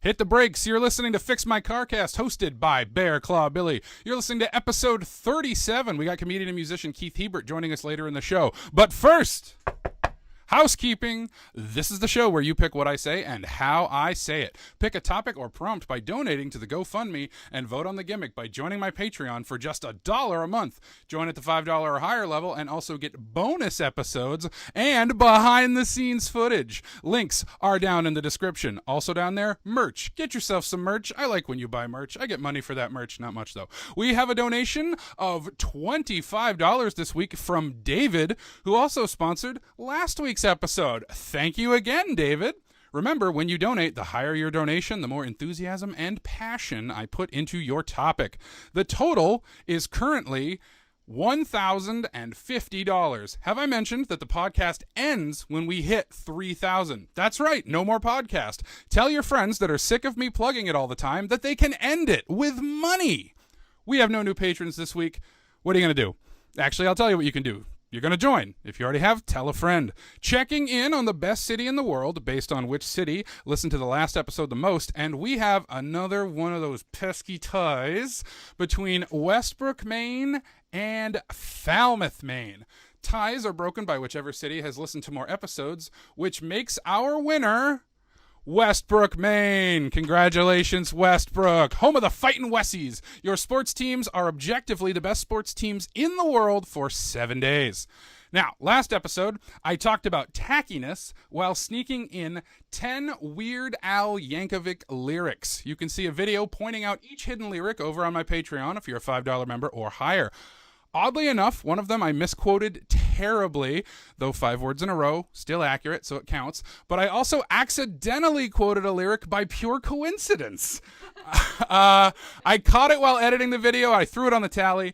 Hit the brakes. You're listening to Fix My Carcast, hosted by Bear Claw Billy. You're listening to episode 37. We got comedian and musician Keith Hebert joining us later in the show. But first, housekeeping. This is the show where you pick what I say and how I say it. Pick a topic or prompt by donating to the GoFundMe and vote on the gimmick by joining my Patreon for just $1 a month. Join at the $5 or higher level and also get bonus episodes and behind-the-scenes footage. Links are down in the description. Also down there, merch. Get yourself some merch. I like when you buy merch. I get money for that merch. Not much, though. We have a donation of $25 this week from David, who also sponsored last week's episode. Thank you again, David. Remember, when you donate, the higher your donation, the more enthusiasm and passion I put into your topic. The total is currently $1,050. Have I mentioned that the podcast ends when we hit 3,000? That's right, no more podcast. Tell your friends that are sick of me plugging it all the time that they can end it with money. We have no new patrons this week. What are you going to do? Actually, I'll tell you what you can do. You're going to join. If you already have, tell a friend. Checking in on the best city in the world based on which city listened to the last episode the most. And we have another one of those pesky ties between Westbrook, Maine and Falmouth, Maine. Ties are broken by whichever city has listened to more episodes, which makes our winner Westbrook, Maine. Congratulations, Westbrook. Home of the Fightin' Wessies. Your sports teams are objectively the best sports teams in the world for 7 days. Now, last episode, I talked about tackiness while sneaking in 10 Weird Al Yankovic lyrics. You can see a video pointing out each hidden lyric over on my Patreon if you're a $5 member or higher. Oddly enough, one of them I misquoted terribly, though 5 words in a row, still accurate, so it counts. But I also accidentally quoted a lyric by pure coincidence. I caught it while editing the video. I threw it on the tally.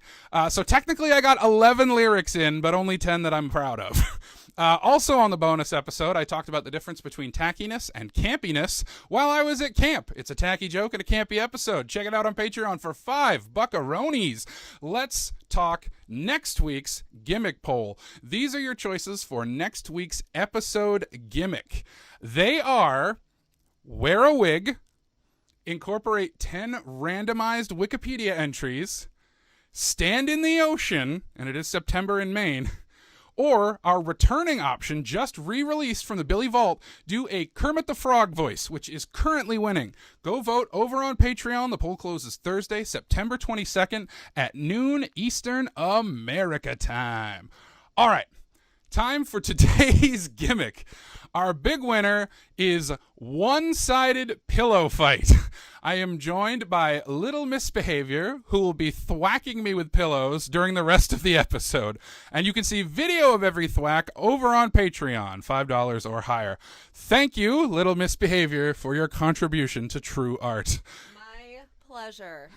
So technically I got 11 lyrics in, but only 10 that I'm proud of. Also on the bonus episode, I talked about the difference between tackiness and campiness while I was at camp. It's a tacky joke and a campy episode. Check it out on Patreon for $5 buckaroonies. Let's talk next week's gimmick poll. These are your choices for next week's episode gimmick. They are: wear a wig, incorporate 10 randomized Wikipedia entries, stand in the ocean, and it is September in Maine, or our returning option, just re-released from the Billy Vault, do a Kermit the Frog voice, which is currently winning. Go vote over on Patreon. The poll closes Thursday, September 22nd at noon Eastern America time. All right, time for today's gimmick. Our big winner is one-sided pillow fight. I am joined by Little Misbehavior, who will be thwacking me with pillows during the rest of the episode. And you can see video of every thwack over on Patreon, $5 or higher. Thank you, Little Misbehavior, for your contribution to true art. Pleasure.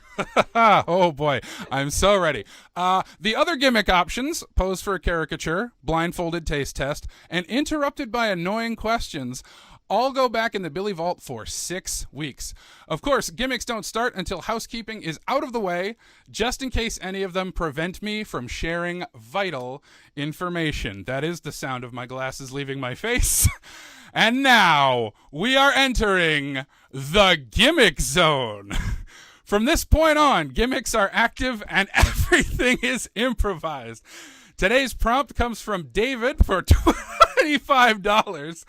Oh boy, I'm so ready. The other gimmick options: pose for a caricature, blindfolded taste test, and interrupted by annoying questions, all go back in the Billy Vault for 6 weeks. Of course, gimmicks don't start until housekeeping is out of the way, just in case any of them prevent me from sharing vital information. That is the sound of my glasses leaving my face. And now we are entering the gimmick zone. From this point on, gimmicks are active and everything is improvised. Today's prompt comes from David for $25.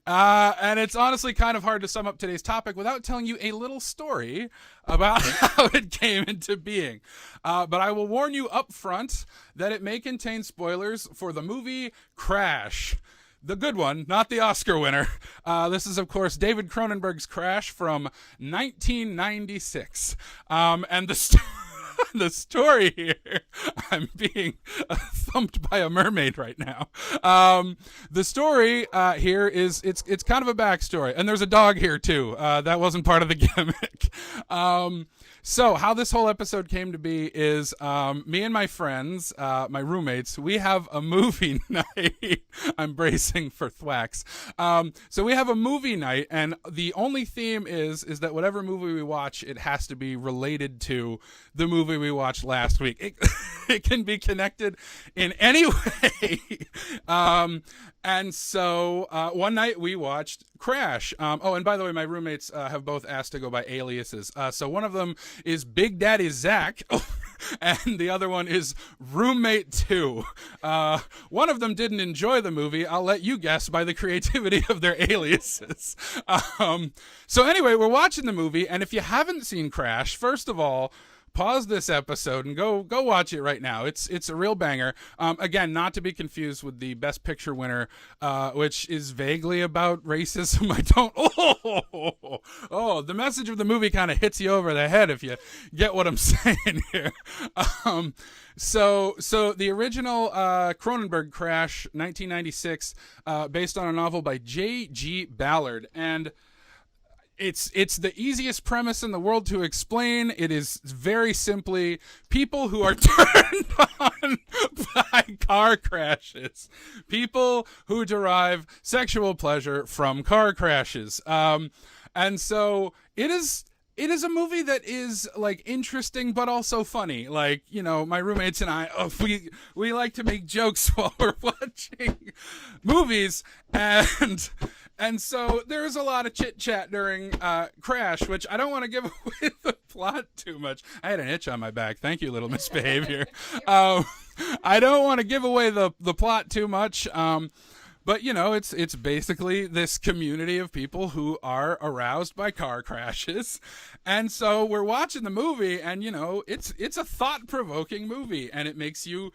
And it's honestly kind of hard to sum up today's topic without telling you a little story about how it came into being. But I will warn you up front that it may contain spoilers for the movie Crash. The good one, not the Oscar winner. This is, of course, David Cronenberg's Crash from 1996. And the story here, I'm being thumped by a mermaid right now. The story here is, it's kind of a backstory. And there's a dog here, too. That wasn't part of the gimmick. So how this whole episode came to be is me and my friends, my roommates, we have a movie night. I'm bracing for thwacks. So we have a movie night, and the only theme is that whatever movie we watch, it has to be related to the movie movie we watched last week. It can be connected in any way. And so one night we watched Crash. And by the way, my roommates have both asked to go by aliases. So one of them is Big Daddy Zach, and the other one is Roommate 2. One of them didn't enjoy the movie. I'll let you guess by the creativity of their aliases. So anyway, we're watching the movie, and if you haven't seen Crash, first of all, pause this episode and go watch it right now. It's a real banger. Again, not to be confused with the Best Picture winner, which is vaguely about racism. I don't. The message of the movie kind of hits you over the head if you get what I'm saying here. So the original Cronenberg Crash, 1996, based on a novel by J.G. Ballard, and it's the easiest premise in the world to explain. It is very simply people who are turned on by car crashes. People who derive sexual pleasure from car crashes. And so it is a movie that is like interesting but also funny. Like, you know, my roommates and I, we like to make jokes while we're watching movies, and so there's a lot of chit-chat during Crash, which I don't want to give away the plot too much. I had an itch on my back. Thank you, little misbehavior. I don't want to give away the plot too much. But, you know, it's basically this community of people who are aroused by car crashes. And so we're watching the movie, and, you know, it's a thought-provoking movie, and it makes you,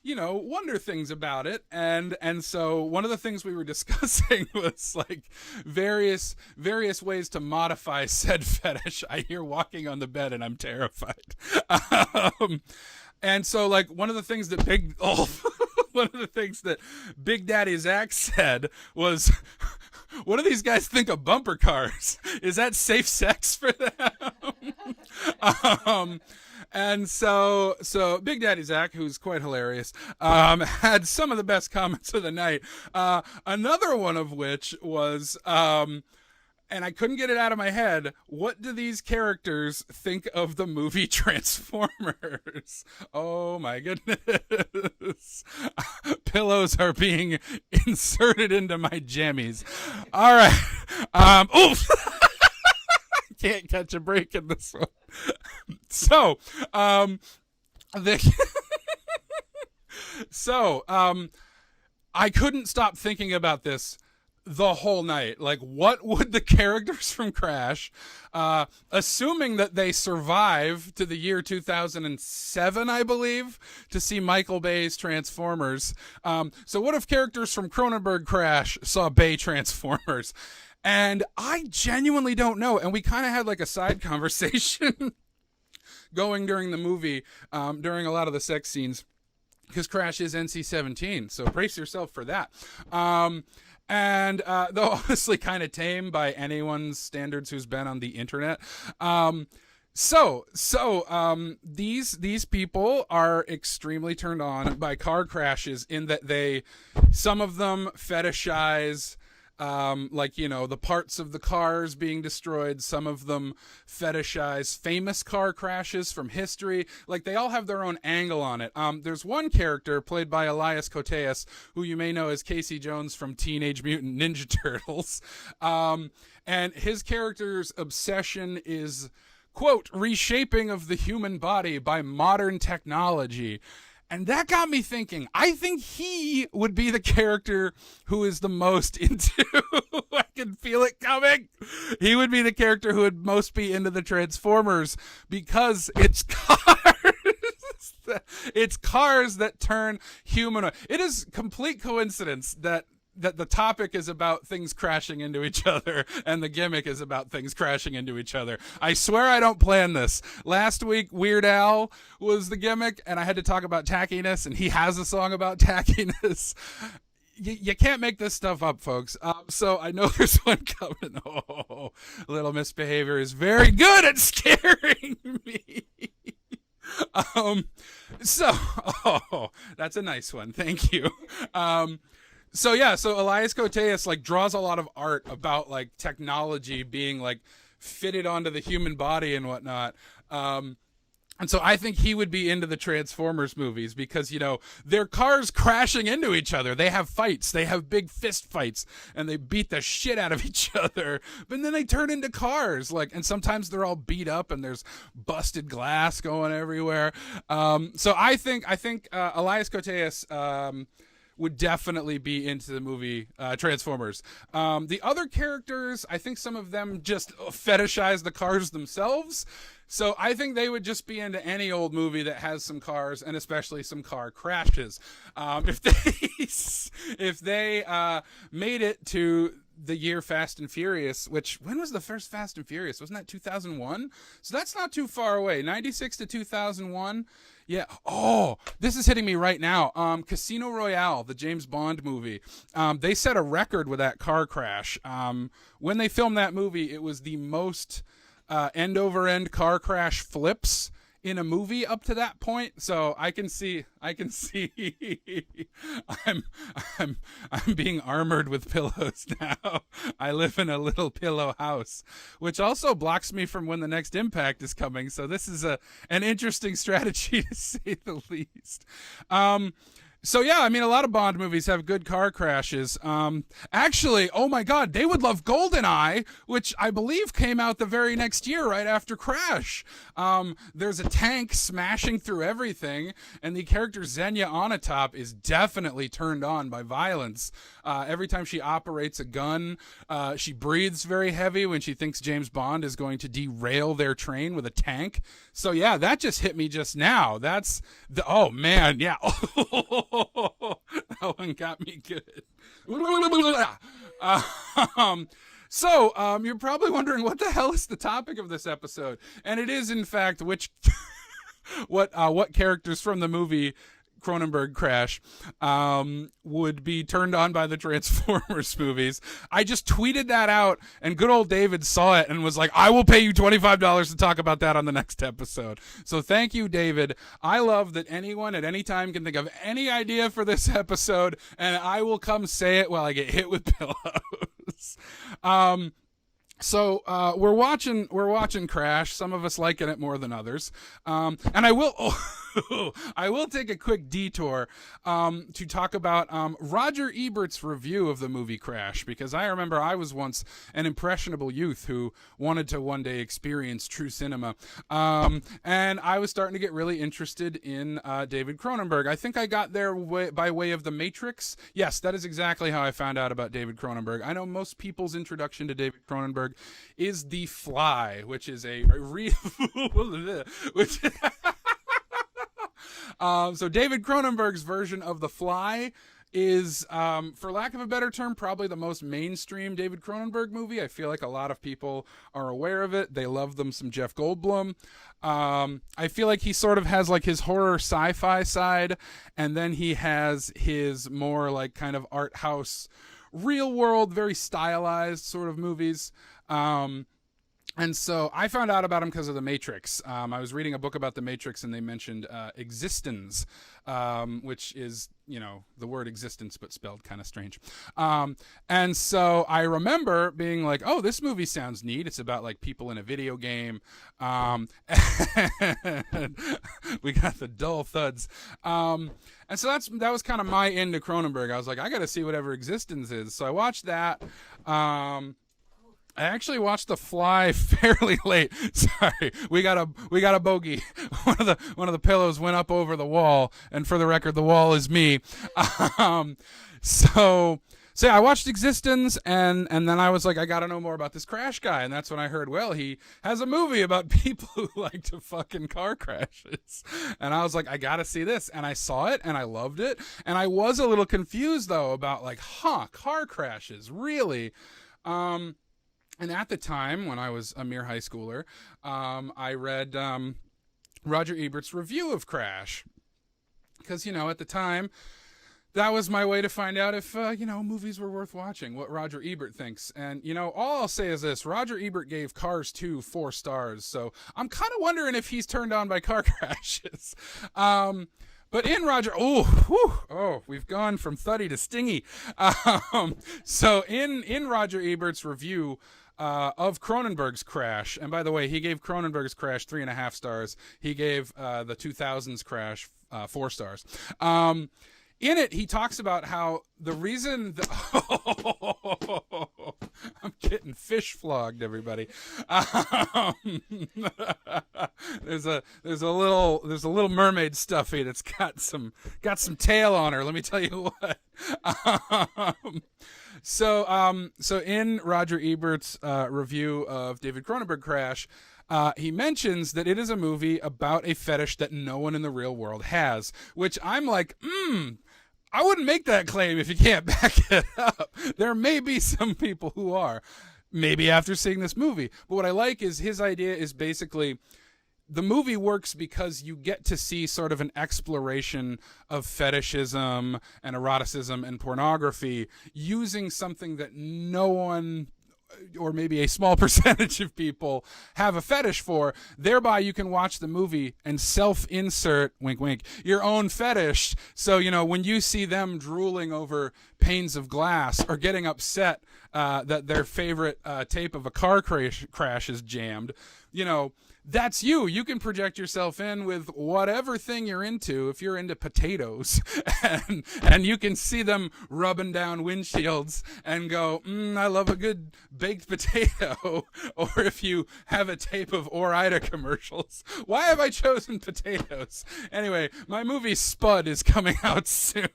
you know, wonder things about it. And so one of the things we were discussing was like various ways to modify said fetish. I hear walking on the bed and I'm terrified. And so like one of the things that Big Daddy Zach said was, what do these guys think of bumper cars? Is that safe sex for them? And so Big Daddy Zach, who's quite hilarious, had some of the best comments of the night. Another one of which was, and I couldn't get it out of my head, what do these characters think of the movie Transformers? Oh my goodness. Pillows are being inserted into my jammies. All right. Oof. Can't catch a break in this one. So, I couldn't stop thinking about this the whole night. Like, what would the characters from Crash, assuming that they survive to the year 2007, I believe, to see Michael Bay's Transformers. So what if characters from Cronenberg Crash saw Bay Transformers? And I genuinely don't know. And we kind of had like a side conversation going during the movie, during a lot of the sex scenes, because Crash is NC-17. So brace yourself for that. And though honestly kind of tame by anyone's standards who's been on the internet. These people are extremely turned on by car crashes in that some of them fetishize, like, you know, the parts of the cars being destroyed. Some of them fetishize famous car crashes from history. Like, they all have their own angle on it. There's one character played by Elias Koteas, who you may know as Casey Jones from Teenage Mutant Ninja Turtles. And his character's obsession is, quote, reshaping of the human body by modern technology. And that got me thinking, I think he would be the character who is the most into, I can feel it coming. He would be the character who would most be into the Transformers, because it's cars. It's cars that turn humanoid. It is complete coincidence that the topic is about things crashing into each other and the gimmick is about things crashing into each other. I swear I don't plan this. Last week, Weird Al was the gimmick, and I had to talk about tackiness, and he has a song about tackiness. You can't make this stuff up, folks. So I know there's one coming. Oh, little misbehavior is very good at scaring me. That's a nice one. Thank you. So Elias Koteas like draws a lot of art about like technology being like fitted onto the human body and whatnot. And so I think he would be into the Transformers movies because, their cars crashing into each other. They have fights. They have big fist fights and they beat the shit out of each other. But then they turn into cars. And sometimes they're all beat up and there's busted glass going everywhere. So I think Elias Koteas, would definitely be into the movie Transformers. The other characters, I think some of them just fetishize the cars themselves. So I think they would just be into any old movie that has some cars and especially some car crashes. If they made it to the year Fast and Furious, when was the first Fast and Furious? Wasn't that 2001? So that's not too far away. 96 to 2001. Yeah. Oh, this is hitting me right now. Casino Royale, the James Bond movie. They set a record with that car crash. When they filmed that movie, it was the most end-over-end car crash flips in a movie up to that point. So I can see I'm being armored with pillows now. I live in a little pillow house, which also blocks me from when the next impact is coming. So this is an interesting strategy to say the least. So yeah, I mean, a lot of Bond movies have good car crashes. Actually, oh my God, they would love GoldenEye, which I believe came out the very next year, right after Crash. There's a tank smashing through everything, and the character Xenia Onatopp is definitely turned on by violence. Every time she operates a gun, she breathes very heavy when she thinks James Bond is going to derail their train with a tank. So yeah, that just hit me just now. Oh man, yeah. That one got me good. So you're probably wondering what the hell is the topic of this episode, and it is in fact what characters from the movie Cronenberg Crash would be turned on by the Transformers movies. I just tweeted that out, and good old David saw it and was like, I will pay you $25 to talk about that on the next episode. So thank you, David. I love that anyone at any time can think of any idea for this episode, and I will come say it while I get hit with pillows. So we're watching Crash. Some of us liking it more than others. And I will take a quick detour to talk about Roger Ebert's review of the movie Crash, because I remember I was once an impressionable youth who wanted to one day experience true cinema. And I was starting to get really interested in David Cronenberg. I think I got there by way of The Matrix. Yes, that is exactly how I found out about David Cronenberg. I know most people's introduction to David Cronenberg is The Fly, which is a real so David Cronenberg's version of The Fly is, for lack of a better term, probably the most mainstream David Cronenberg movie. I feel like a lot of people are aware of it. They love them some Jeff Goldblum. I feel like he sort of has like his horror sci-fi side, and then he has his more like kind of art house, real world, very stylized sort of movies. And so I found out about him because of The Matrix. I was reading a book about The Matrix, and they mentioned existence, which is, the word existence, but spelled kind of strange. And so I remember being like, oh, this movie sounds neat. It's about like people in a video game. And we got the dull thuds. And so that was kind of my into Cronenberg. I was like, I got to see whatever existence is. So I watched that. I actually watched The Fly fairly late. Sorry, we got a bogey. One of the pillows went up over the wall, and for the record, the wall is me. So yeah, I watched Existence, and then I was like, I got to know more about this Crash guy, and that's when I heard, well, he has a movie about people who like to fucking car crashes, and I was like, I got to see this, and I saw it, and I loved it, and I was a little confused though about like, car crashes, really. And at the time, when I was a mere high schooler, I read Roger Ebert's review of Crash. Because, at the time, that was my way to find out if, movies were worth watching, what Roger Ebert thinks. And, all I'll say is this. Roger Ebert gave Cars 2 4 stars. So I'm kind of wondering if he's turned on by car crashes. But in Roger, we've gone from thuddy to stingy. So in Roger Ebert's review, of Cronenberg's Crash. And by the way, he gave Cronenberg's Crash 3.5 stars. He gave the 2000s Crash 4 stars. In it, he talks about how the reason I'm getting fish flogged, everybody. There's a little mermaid stuffy that's got some tail on her. Let me tell you what. So in Roger Ebert's review of David Cronenberg Crash, he mentions that it is a movie about a fetish that no one in the real world has, which I'm like, I wouldn't make that claim if you can't back it up. There may be some people who are, maybe after seeing this movie. But what I like is his idea is basically the movie works because you get to see sort of an exploration of fetishism and eroticism and pornography using something that no one, or maybe a small percentage of people, have a fetish for. Thereby you can watch the movie and self-insert, wink wink, your own fetish. So, when you see them drooling over panes of glass or getting upset that their favorite tape of a car crash is jammed, that's you. You can project yourself in with whatever thing you're into. If you're into potatoes and you can see them rubbing down windshields and go, I love a good baked potato. Or if you have a tape of Ore-Ida commercials, why have I chosen potatoes? Anyway, my movie Spud is coming out soon,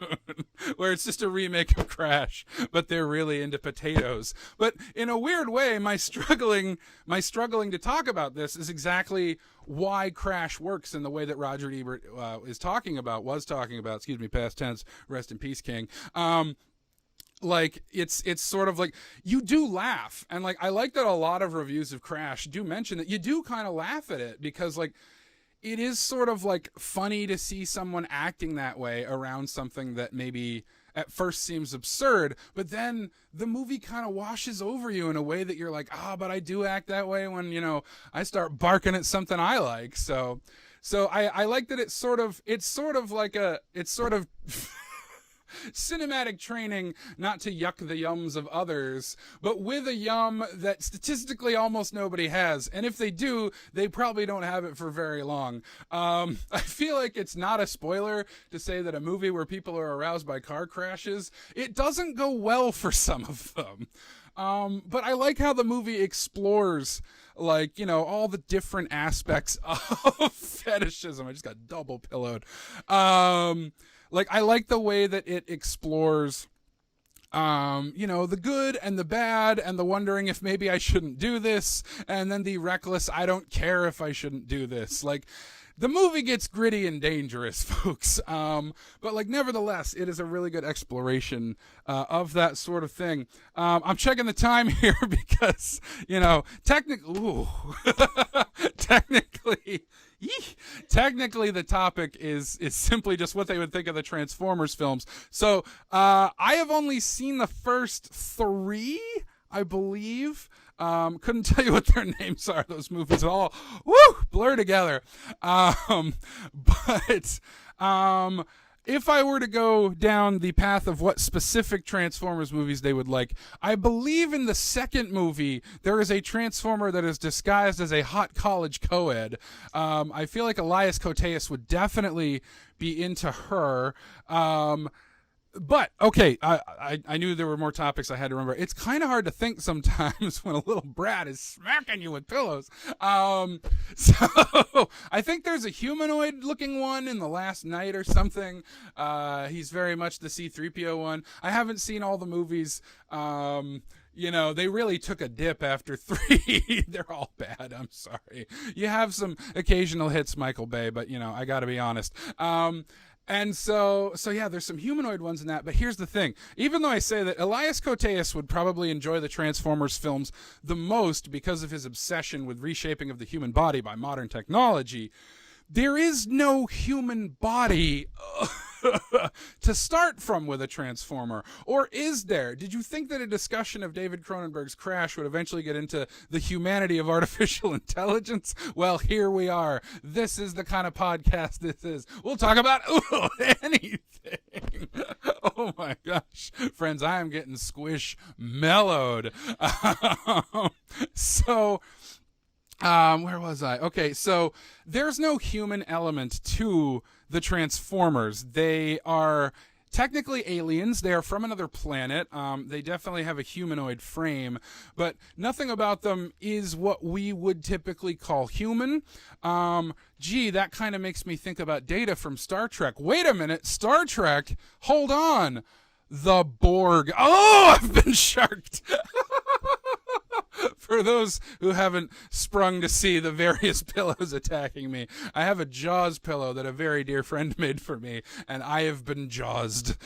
where it's just a remake of Crash, but they're really into potatoes. But in a weird way, my struggling to talk about this is exactly why Crash works in the way that Roger Ebert was talking about, past tense, rest in peace, King. It's sort of like you do laugh, and I like that a lot of reviews of Crash do mention that you do kind of laugh at it, because it is sort of funny to see someone acting that way around something that maybe at first seems absurd, but then the movie kind of washes over you in a way that you're like, but I do act that way when, I start barking at something I like. So I like that it's sort of cinematic training not to yuck the yums of others, but with a yum that statistically almost nobody has. And if they do, they probably don't have it for very long. I feel like it's not a spoiler to say that a movie where people are aroused by car crashes, it doesn't go well for some of them. But I like how the movie explores all the different aspects of fetishism. I just got double pillowed. I like the way that it explores, the good and the bad and the wondering if maybe I shouldn't do this, and then the reckless, I don't care if I shouldn't do this. The movie gets gritty and dangerous, folks. But nevertheless, it is a really good exploration of that sort of thing. I'm checking the time here because, technically the topic is simply just what they would think of the Transformers films. So I have only seen the first 3, I believe. Couldn't tell you what their names are. Those movies all blur together. If I were to go down the path of what specific Transformers movies they would like, I believe in the second movie there is a Transformer that is disguised as a hot college co-ed. I feel like Elias Koteas would definitely be into her. But, okay, I knew there were more topics I had to remember. It's kind of hard to think sometimes when a little brat is smacking you with pillows. So I think there's a humanoid-looking one in The Last Night or something. He's very much the C-3PO one. I haven't seen all the movies. They really took a dip after 3. They're all bad. I'm sorry. You have some occasional hits, Michael Bay, but, I got to be honest. And so yeah, there's some humanoid ones in that, but here's the thing. Even though I say that Elias Koteas would probably enjoy the Transformers films the most because of his obsession with reshaping of the human body by modern technology, there is no human body to start from with a Transformer. Or is there? Did you think that a discussion of David Cronenberg's Crash would eventually get into the humanity of artificial intelligence? Well, here we are. This is the kind of podcast this is. We'll talk about anything. Oh my gosh, friends, I am getting squish mellowed. So, where was I? Okay, so there's no human element to the Transformers. They are technically aliens. They are from another planet. They definitely have a humanoid frame, but nothing about them is what we would typically call human. Gee, that kind of makes me think about Data from Star Trek. Wait a minute, Star Trek? Hold on. The Borg. Oh, I've been sharked. For those who haven't sprung to see the various pillows attacking me, I have a Jaws pillow that a very dear friend made for me, and I have been jawsed.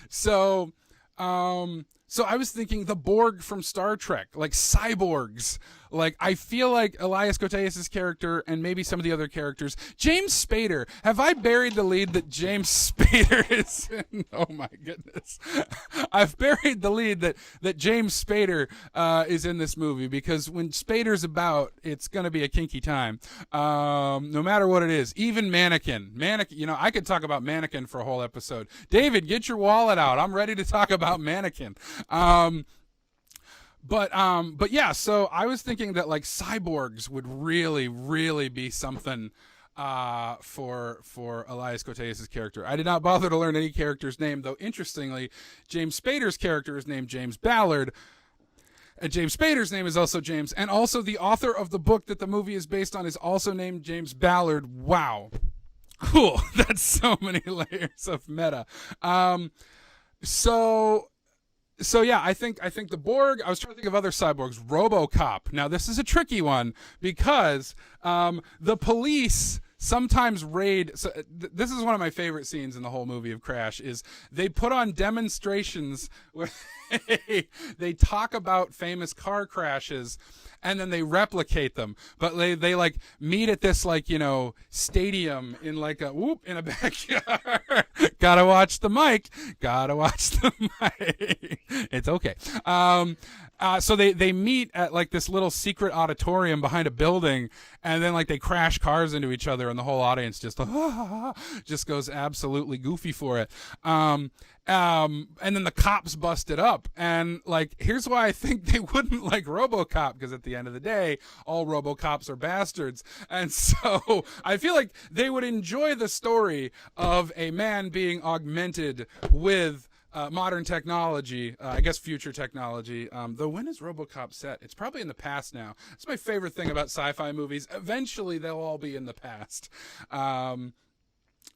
So I was thinking the Borg from Star Trek, like cyborgs. Like, I feel like Elias Koteas' character and maybe some of the other characters. James Spader. Have I buried the lead that James Spader is in? Oh my goodness. I've buried the lead that James Spader is in this movie, because when Spader's about, it's going to be a kinky time. No matter what it is. Even Mannequin. I could talk about Mannequin for a whole episode. David, get your wallet out. I'm ready to talk about Mannequin. But yeah, so I was thinking that like cyborgs would really, really be something for Elias Koteas' character. I did not bother to learn any character's name, though interestingly, James Spader's character is named James Ballard. And James Spader's name is also James, and also the author of the book that the movie is based on is also named James Ballard. Wow. Cool. That's so many layers of meta. So yeah, I think the Borg. I was trying to think of other cyborgs. RoboCop. Now this is a tricky one because the police sometimes raid. So this is one of my favorite scenes in the whole movie of Crash. Is they put on demonstrations where they talk about famous car crashes, and then they replicate them. But they like meet at this stadium in in a backyard. Gotta watch the mic. It's okay. So they meet at like this little secret auditorium behind a building, and then like they crash cars into each other, and the whole audience just goes absolutely goofy for it. And then the cops bust it up, and like here's why I think they wouldn't like RoboCop, because at the end of the day, all RoboCops are bastards, and so I feel like they would enjoy the story of a man being augmented with modern technology, I guess future technology. Though when is RoboCop set? It's probably in the past now. It's my favorite thing about sci-fi movies. Eventually, they'll all be in the past.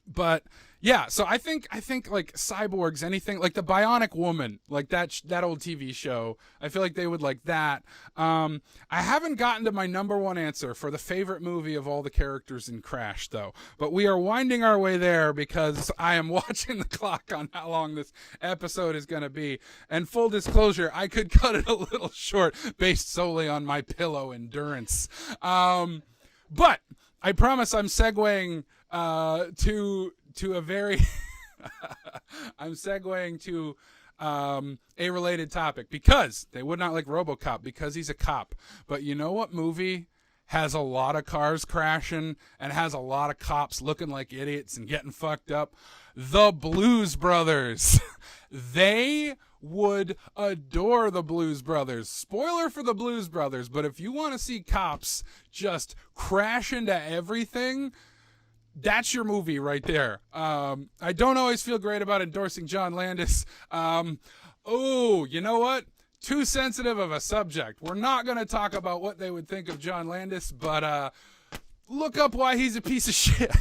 But yeah, so I think like cyborgs, anything like the Bionic Woman, like that old TV show. I feel like they would like that. I haven't gotten to my number one answer for the favorite movie of all the characters in Crash, though. But we are winding our way there because I am watching the clock on how long this episode is going to be. And full disclosure, I could cut it a little short based solely on my pillow endurance. But I promise I'm segueing to a very I'm segueing to a related topic, because they would not like RoboCop because he's a cop. But you know what movie has a lot of cars crashing and has a lot of cops looking like idiots and getting fucked up? The Blues Brothers. They would adore the Blues Brothers. Spoiler for the Blues Brothers, but if you want to see cops just crash into everything, that's your movie right there. I don't always feel great about endorsing John Landis. You know what? Too sensitive of a subject. We're not going to talk about what they would think of John Landis, but look up why he's a piece of shit.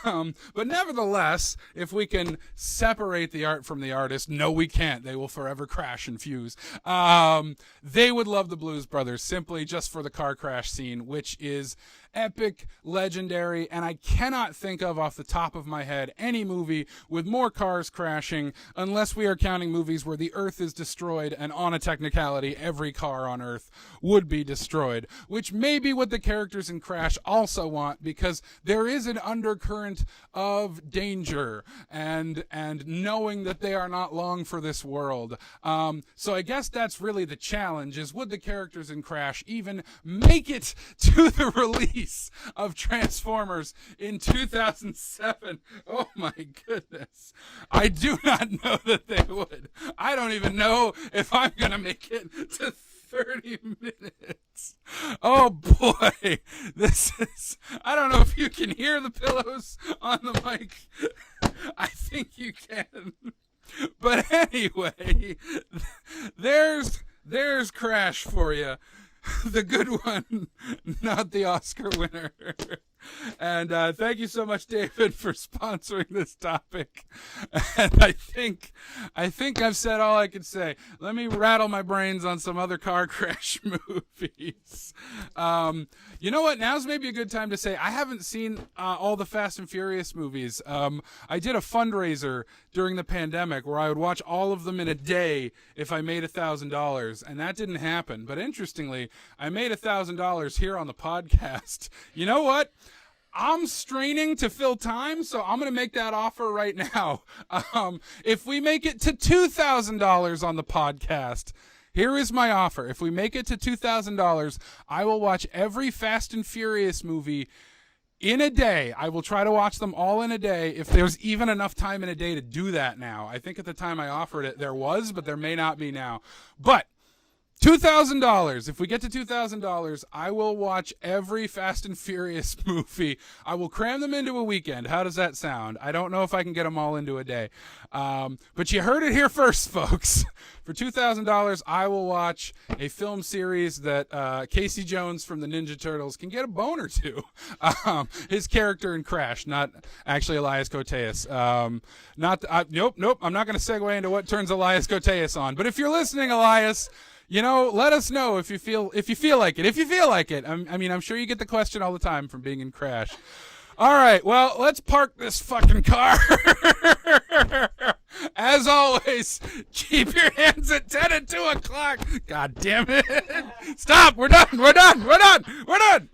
But nevertheless, if we can separate the art from the artist, no, we can't. They will forever crash and fuse. They would love the Blues Brothers simply just for the car crash scene, which is epic, legendary, and I cannot think of off the top of my head any movie with more cars crashing, unless we are counting movies where the Earth is destroyed, and on a technicality, every car on Earth would be destroyed, which may be what the characters in Crash also still want, because there is an undercurrent of danger and knowing that they are not long for this world. So I guess that's really the challenge, is would the characters in Crash even make it to the release of Transformers in 2007? Oh my goodness. I do not know that they would. I don't even know if I'm going to make it to 30 minutes. Oh boy. I don't know if you can hear the pillows on the mic. I think you can. But anyway, there's Crash for you. The good one, not the Oscar winner. And thank you so much, David, for sponsoring this topic. And I think I've said all I could say. Let me rattle my brains on some other car crash movies. You know what? Now's maybe a good time to say I haven't seen all the Fast and Furious movies. I did a fundraiser during the pandemic where I would watch all of them in a day if I made $1,000, and that didn't happen. But interestingly, I made $1,000 here on the podcast. You know what? I'm straining to fill time, so I'm going to make that offer right now. If we make it to $2,000 on the podcast, here is my offer. If we make it to $2,000, I will watch every Fast and Furious movie in a day. I will try to watch them all in a day, if there's even enough time in a day to do that now. I think at the time I offered it, there was, but there may not be now. But $2,000. If we get to $2,000, I will watch every Fast and Furious movie. I will cram them into a weekend. How does that sound? I don't know if I can get them all into a day. But you heard it here first, folks. For $2,000, I will watch a film series that Casey Jones from the Ninja Turtles can get a boner to. His character in Crash, not actually Elias Koteas. Nope. I'm not going to segue into what turns Elias Koteas on. But if you're listening, Elias, you know, let us know if you feel like it. If you feel like it. I mean, I'm sure you get the question all the time from being in Crash. All right, well, let's park this fucking car. As always, keep your hands at 10 and 2 o'clock. God damn it. Stop. We're done.